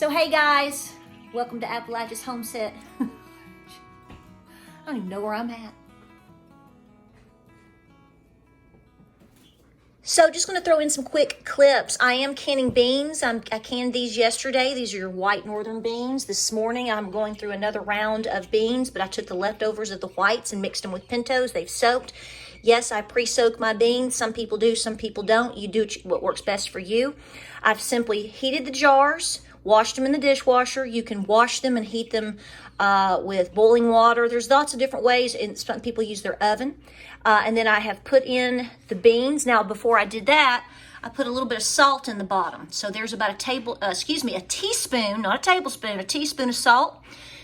So hey guys, welcome to Appalachia's Homestead. I don't even know where I'm at. So just gonna throw in some quick clips. I am canning beans. I canned these yesterday. These are your white northern beans. This morning I'm going through another round of beans, but I took the leftovers of the whites and mixed them with pintos. They've soaked. Yes, I pre-soak my beans. Some people do, some people don't. You do what works best for you. I've simply heated the jars, washed them in the dishwasher. You can wash them and heat them with boiling water. There's lots of different ways, and some people use their oven. And then I have put in the beans. Now, before I did that, I put a little bit of salt in the bottom. So there's about a teaspoon, not a tablespoon, a teaspoon of salt.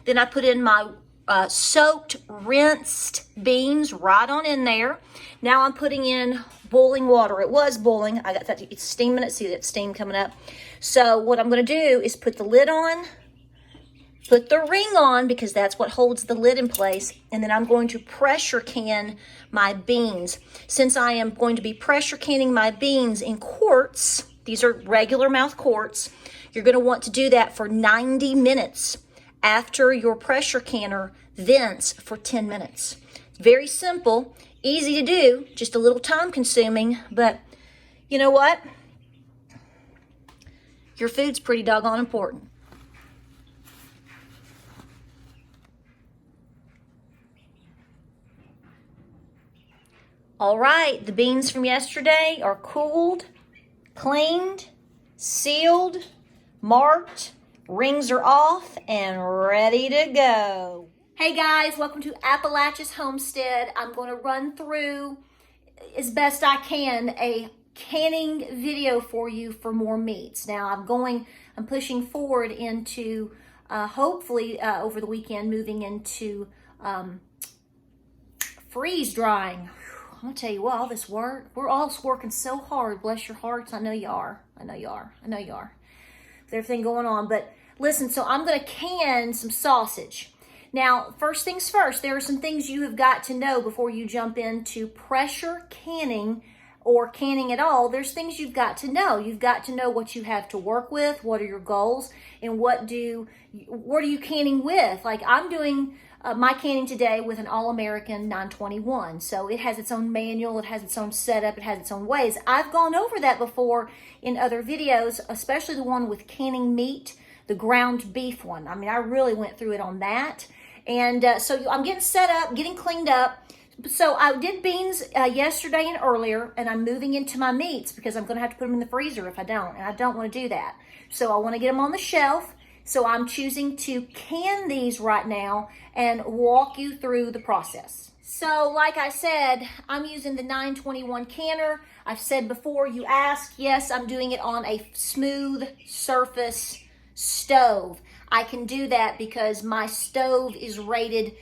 Then I put in my soaked, rinsed beans right on in there. Now I'm putting in boiling water. It was boiling. I got that, it's steaming it. See that steam coming up. So what I'm going to do is put the lid on, put the ring on because that's what holds the lid in place. And then I'm going to pressure can my beans. Since I am going to be pressure canning my beans in quarts, these are regular mouth quarts, you're going to want to do that for 90 minutes after your pressure canner vents for 10 minutes. Very simple, easy to do, just a little time consuming, but you know what? Your food's pretty doggone important. All right, the beans from yesterday are cooled, cleaned, sealed, marked, rings are off, and ready to go. Hey guys, welcome to Appalachia's Homestead. I'm going to run through, as best I can, a canning video for you for more meats. Now I'm pushing forward into, hopefully over the weekend, moving into freeze drying. I'm gonna tell you what, all this work, we're all working so hard. Bless your hearts. I know you are. I know you are. With everything going on. But listen, so I'm gonna can some sausage. Now, first things first, there are some things you have got to know before you jump into pressure canning or canning at all. There's things you've got to know. You've got to know what you have to work with, what are your goals, and what are you canning with? Like I'm doing my canning today with an All-American 921. So it has its own manual, it has its own setup, it has its own ways. I've gone over that before in other videos, especially the one with canning meat, the ground beef one. I mean, I really went through it on that. And so I'm getting set up, getting cleaned up. So I did beans yesterday and earlier, and I'm moving into my meats because I'm going to have to put them in the freezer if I don't, and I don't want to do that. So I want to get them on the shelf. So I'm choosing to can these right now and walk you through the process. So like I said, I'm using the 921 canner. I've said before, you asked, yes, I'm doing it on a smooth surface stove. I can do that because my stove is rated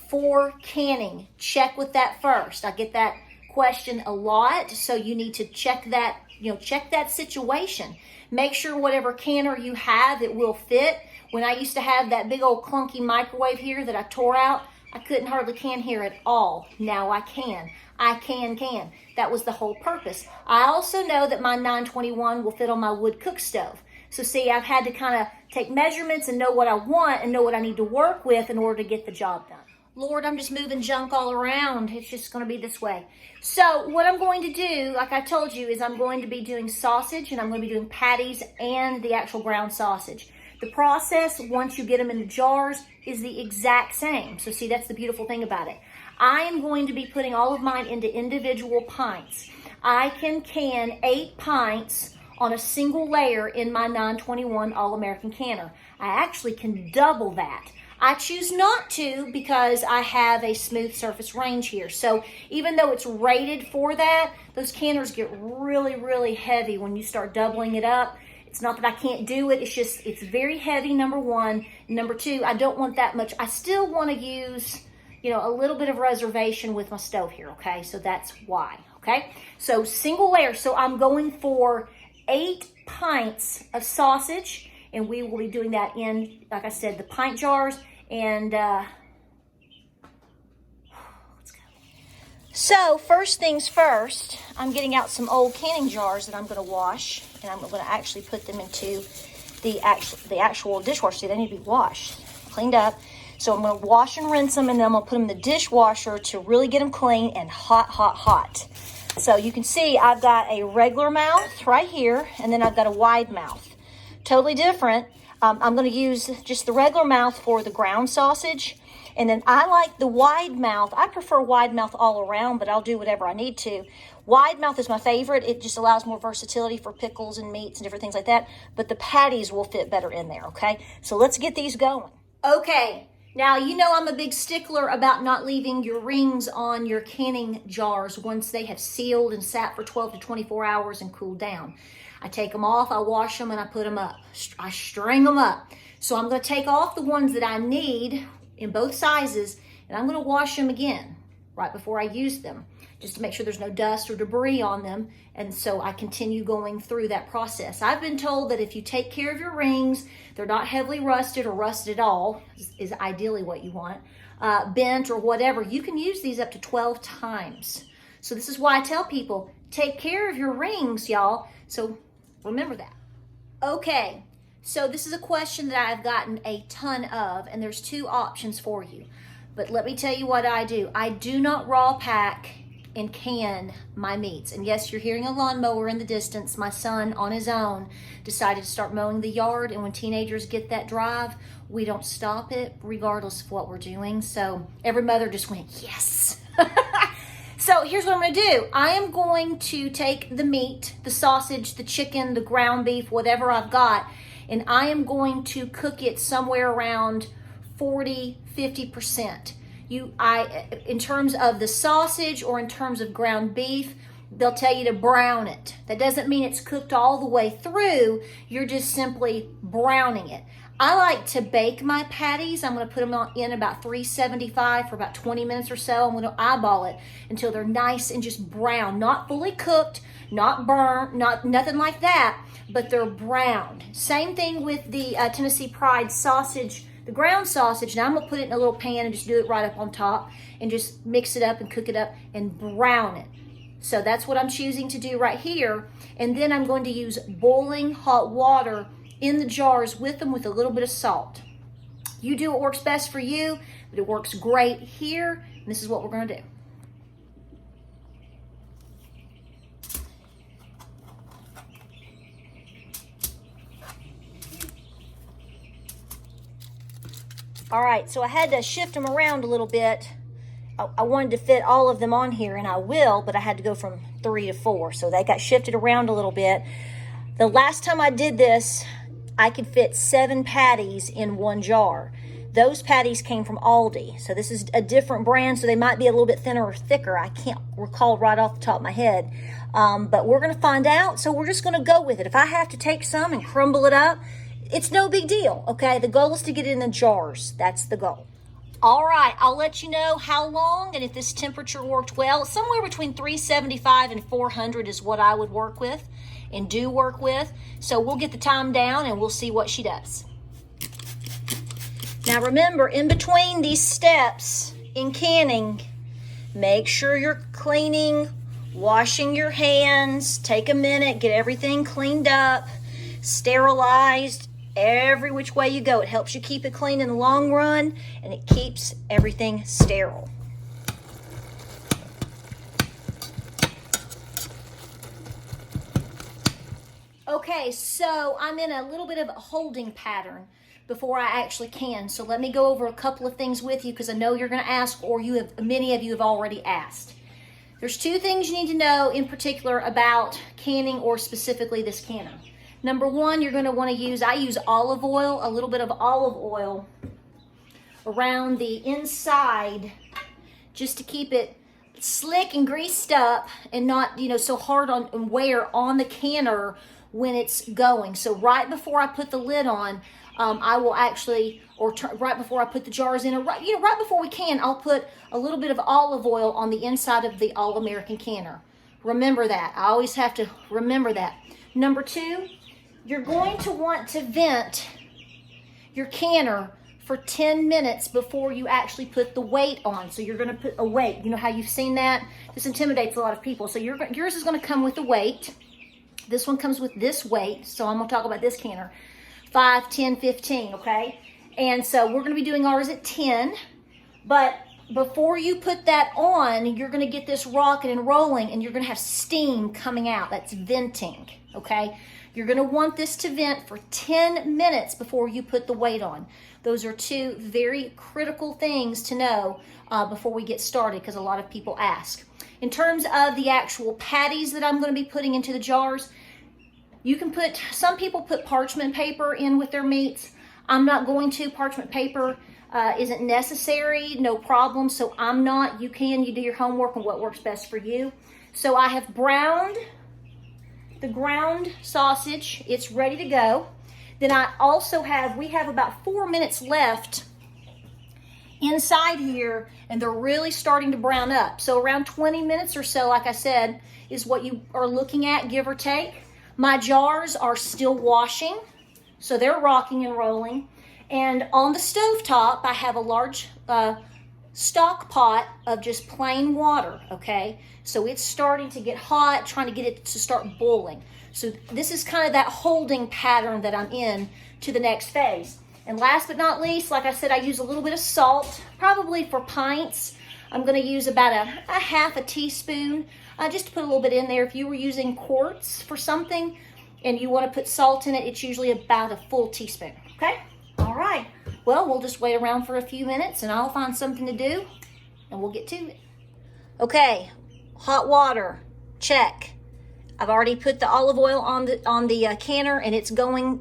for canning. Check with that first. I get that question a lot, so you need to check that, check that situation. Make sure whatever canner you have, it will fit. When I used to have that big old clunky microwave here that I tore out, I couldn't hardly can here at all. Now I can. I can. That was the whole purpose. I also know that my 921 will fit on my wood cook stove. So see, I've had to kind of take measurements and know what I want and know what I need to work with in order to get the job done. Lord, I'm just moving junk all around. It's just going to be this way. So what I'm going to do, like I told you, is I'm going to be doing sausage, and I'm going to be doing patties and the actual ground sausage. The process, once you get them in the jars, is the exact same. So see, that's the beautiful thing about it. I am going to be putting all of mine into individual pints. I can 8 pints on a single layer in my 921 All-American canner. I actually can double that. I choose not to because I have a smooth surface range here. So even though it's rated for that, those canners get really, really heavy when you start doubling it up. It's not that I can't do it. It's just, it's very heavy, number one. Number two, I don't want that much. I still want to use, a little bit of reservation with my stove here, okay? So that's why, okay? So single layer. So I'm going for 8 pints of sausage, and we will be doing that in, like I said, the pint jars. And let's go. So first things first, I'm getting out some old canning jars that I'm going to wash, and I'm going to actually put them into the actual dishwasher. See, they need to be washed, cleaned up. So I'm going to wash and rinse them, and then I'm going to put them in the dishwasher to really get them clean and hot, hot, hot. So you can see I've got a regular mouth right here, and then I've got a wide mouth. Totally different. I'm going to use just the regular mouth for the ground sausage. And then I like the wide mouth. I prefer wide mouth all around, but I'll do whatever I need to. Wide mouth is my favorite. It just allows more versatility for pickles and meats and different things like that. But the patties will fit better in there, okay? So let's get these going. Okay, now you know I'm a big stickler about not leaving your rings on your canning jars once they have sealed and sat for 12 to 24 hours and cooled down. I take them off, I wash them, and I put them up. I string them up. So I'm going to take off the ones that I need in both sizes, and I'm going to wash them again right before I use them, just to make sure there's no dust or debris on them. And so I continue going through that process. I've been told that if you take care of your rings, they're not heavily rusted or rusted at all, is ideally what you want, bent or whatever, you can use these up to 12 times. So this is why I tell people, take care of your rings, y'all. So remember that. Okay. So this is a question that I've gotten a ton of, and there's two options for you. But let me tell you what I do. I do not raw pack and can my meats. And yes, you're hearing a lawnmower in the distance. My son, on his own, decided to start mowing the yard, and when teenagers get that drive, we don't stop it regardless of what we're doing. So every mother just went, yes. So here's what I'm going to do. I am going to take the meat, the sausage, the chicken, the ground beef, whatever I've got, and I am going to cook it somewhere around 40-50%. In terms of the sausage or in terms of ground beef, they'll tell you to brown it. That doesn't mean it's cooked all the way through. You're just simply browning it. I like to bake my patties. I'm going to put them in about 375 for about 20 minutes or so. I'm going to eyeball it until they're nice and just brown, not fully cooked, not burnt, nothing like that, but they're browned. Same thing with the Tennessee Pride sausage, the ground sausage. Now I'm going to put it in a little pan and just do it right up on top and just mix it up and cook it up and brown it. So that's what I'm choosing to do right here. And then I'm going to use boiling hot water in the jars with them with a little bit of salt. You do what works best for you, but it works great here. And this is what we're going to do. All right, so I had to shift them around a little bit. I wanted to fit all of them on here, and I will, but I had to go from 3 to 4. So they got shifted around a little bit. The last time I did this, I could fit 7 patties in one jar. Those patties came from Aldi. So this is a different brand, so they might be a little bit thinner or thicker. I can't recall right off the top of my head. But we're going to find out, so we're just going to go with it. If I have to take some and crumble it up, it's no big deal, okay? The goal is to get it in the jars. That's the goal. All right, I'll let you know how long and if this temperature worked well. Somewhere between 375 and 400 is what I would work with and do work with. So we'll get the time down and we'll see what she does. Now remember, in between these steps in canning, make sure you're cleaning, washing your hands. Take a minute, get everything cleaned up, sterilized, every which way you go. It helps you keep it clean in the long run, and it keeps everything sterile. Okay, so I'm in a little bit of a holding pattern before I actually can. So let me go over a couple of things with you because I know you're going to ask, or many of you have already asked. There's 2 things you need to know in particular about canning, or specifically this canner. Number 1, you're going to want to use, I use olive oil, a little bit of olive oil around the inside just to keep it slick and greased up and not, so hard on wear on the canner when it's going. So right before I put the lid on, I will actually, right before I put the jars in, right before we can, I'll put a little bit of olive oil on the inside of the All-American canner. Remember that. I always have to remember that. Number 2, you're going to want to vent your canner for 10 minutes before you actually put the weight on. So you're going to put a weight. You know how you've seen that? This intimidates a lot of people. So yours is going to come with a weight. This one comes with this weight. So I'm going to talk about this canner. 5, 10, 15, okay? And so we're gonna be doing ours at 10, but before you put that on, you're gonna get this rocking and rolling, and you're gonna have steam coming out. That's venting, okay? You're gonna want this to vent for 10 minutes before you put the weight on. Those are two very critical things to know before we get started, because a lot of people ask. In terms of the actual patties that I'm gonna be putting into the jars, you can put, some people put parchment paper in with their meats. I'm not going to. Parchment paper isn't necessary, no problem. So I'm not. You can, you do your homework on what works best for you. So I have browned the ground sausage. It's ready to go. Then I also have, we have about 4 minutes left inside here, and they're really starting to brown up. So around 20 minutes or so, like I said, is what you are looking at, give or take. My jars are still washing, so they're rocking and rolling. And on the stovetop, I have a large stock pot of just plain water, okay? So it's starting to get hot, trying to get it to start boiling. So this is kind of that holding pattern that I'm in to the next phase. And last but not least, like I said, I use a little bit of salt, probably for pints. I'm gonna use about a half a teaspoon, just to put a little bit in there. If you were using quarts for something and you wanna put salt in it, it's usually about a full teaspoon, okay? All right, well, we'll just wait around for a few minutes and I'll find something to do and we'll get to it. Okay, hot water, check. I've already put the olive oil on the canner, and it's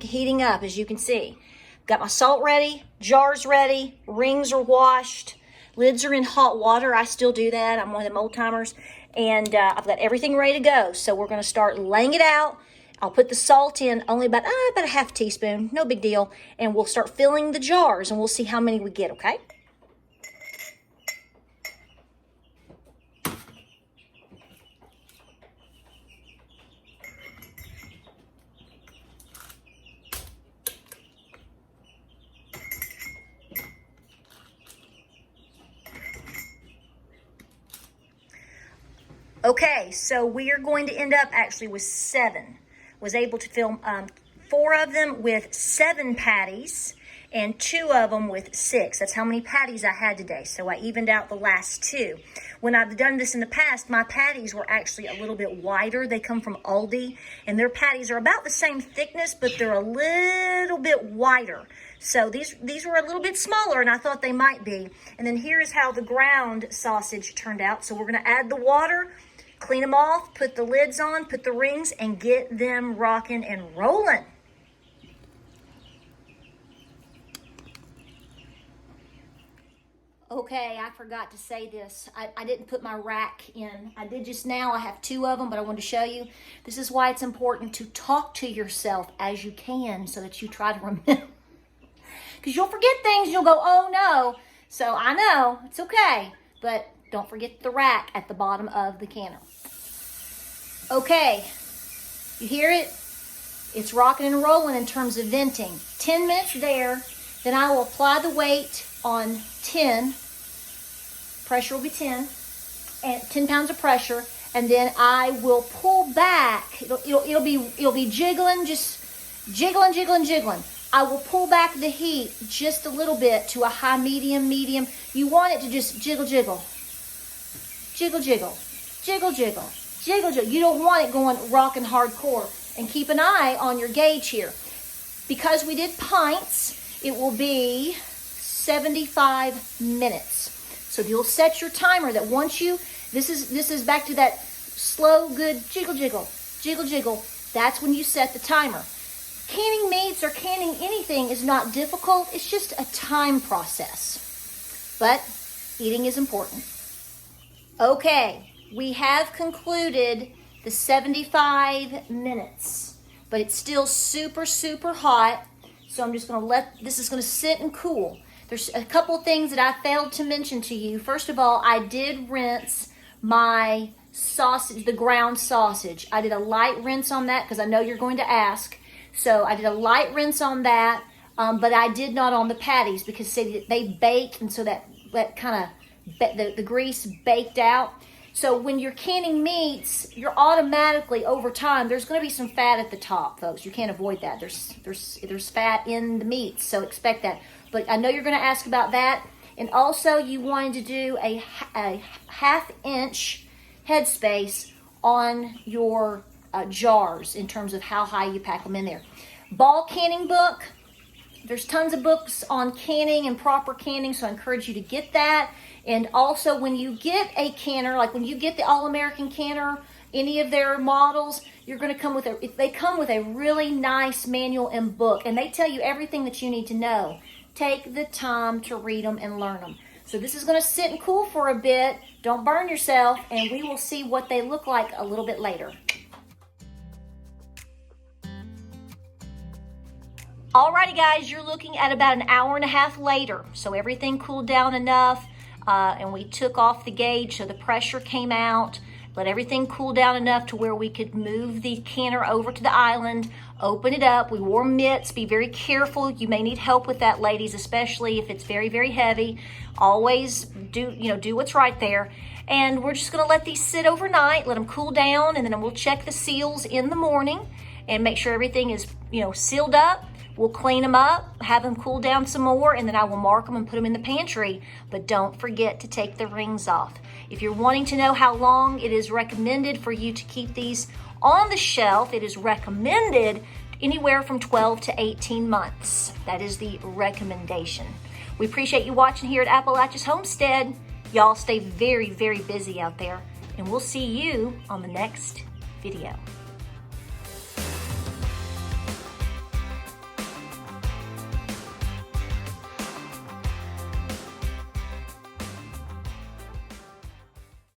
heating up, as you can see. Got my salt ready, jars ready, rings are washed, lids are in hot water. I still do that. I'm one of them old timers. And I've got everything ready to go. So we're going to start laying it out. I'll put the salt in, only about a half teaspoon, no big deal. And we'll start filling the jars, and we'll see how many we get, okay? Okay, so we are going to end up actually with 7. Was able to film 4 of them with 7 patties and 2 of them with 6. That's how many patties I had today. So I evened out the last 2. When I've done this in the past, my patties were actually a little bit wider. They come from Aldi, and their patties are about the same thickness, but they're a little bit wider. So these were a little bit smaller, and I thought they might be. And then here's how the ground sausage turned out. So we're going to add the water, clean them off, put the lids on, put the rings, and get them rocking and rolling. Okay, I forgot to say this. I didn't put my rack in. I did just now. I have 2 of them, but I wanted to show you. This is why it's important to talk to yourself as you can, so that you try to remember. Because you'll forget things. You'll go, oh no. So I know, it's okay. But don't forget the rack at the bottom of the canner. Okay, you hear it? It's rocking and rolling in terms of venting. 10 minutes there, then I will apply the weight on 10. Pressure will be 10, and 10 pounds of pressure, and then I will pull back. It'll be jiggling, just jiggling, jiggling, jiggling. I will pull back the heat just a little bit to a high, medium. You want it to just jiggle, jiggle. Jiggle, jiggle, jiggle, jiggle, jiggle, jiggle. You don't want it going rocking hardcore. And keep an eye on your gauge here. Because we did pints, it will be 75 minutes. So you'll set your timer that once you, this is back to that slow, good jiggle, jiggle, jiggle, jiggle. That's when you set the timer. Canning meats or canning anything is not difficult. It's just a time process. But eating is important. Okay, we have concluded the 75 minutes, but it's still super, super hot. So I'm just gonna this is gonna sit and cool. There's a couple things that I failed to mention to you. First of all, I did rinse my sausage, the ground sausage. I did a light rinse on that because I know you're going to ask. So I did a light rinse on that, but I did not on the patties because see, they baked, and so that kind of the grease baked out. So when you're canning meats, you're automatically, over time, there's going to be some fat at the top, folks. You can't avoid that. There's fat in the meats, so expect that. But I know you're going to ask about that. And also, you wanted to do a half-inch headspace on your jars in terms of how high you pack them in there. Ball canning book. There's tons of books on canning and proper canning, so I encourage you to get that. And also, when you get a canner, like when you get the All-American canner, any of their models, you're going to come with they come with a really nice manual and book, and they tell you everything that you need to know. Take the time to read them and learn them. So this is going to sit and cool for a bit. Don't burn yourself, and we will see what they look like a little bit later. Alrighty guys, you're looking at about an hour and a half later. So everything cooled down enough, and we took off the gauge so the pressure came out. Let everything cool down enough to where we could move the canner over to the island, open it up. We wore mitts. Be very careful. You may need help with that, ladies, especially if it's very, very heavy. Always do what's right there. And we're just going to let these sit overnight, let them cool down, and then we'll check the seals in the morning and make sure everything is, sealed up. We'll clean them up, have them cool down some more, and then I will mark them and put them in the pantry. But don't forget to take the rings off. If you're wanting to know how long it is recommended for you to keep these on the shelf, it is recommended anywhere from 12 to 18 months. That is the recommendation. We appreciate you watching here at Appalachia's Homestead. Y'all stay very, very busy out there, and we'll see you on the next video.